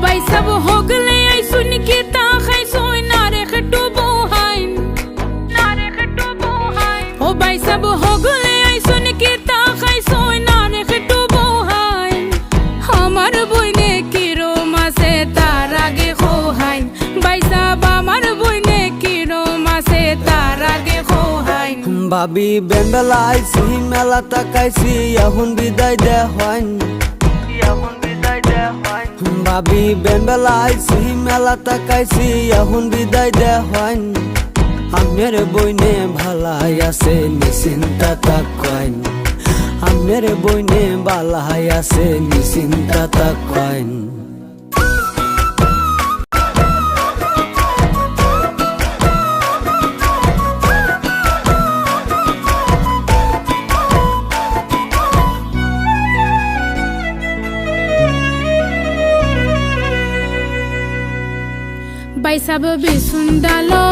भाई सब हो गले आई सुन के ता खाई सोई नारे खटो बोहाइन नारे खटो बोहाइन ओ भाई सब हो गले आई सुन के ता खाई सोई नारे खटो बोहाइन हमार बइने किरो मासे तार आगे खोहाइन भाई सब हमार बइने किरो मासे तार आगे खोहाइन भाभी बेंबेला आइसी मेला ताकाइसी এখন বিদায় দে হইন এখন বিদায় দে হইন ভাবি বেনবেলা আইছি মেলা তাকাইছি এখন বিদায় দে হইন আমের বইনে ভালাই আছে নিশ্চিন্তা তাকাইন আমের বইনে ভালাই আছে নিশ্চিন্তা তাকাইন भाई सब भी सुंदलो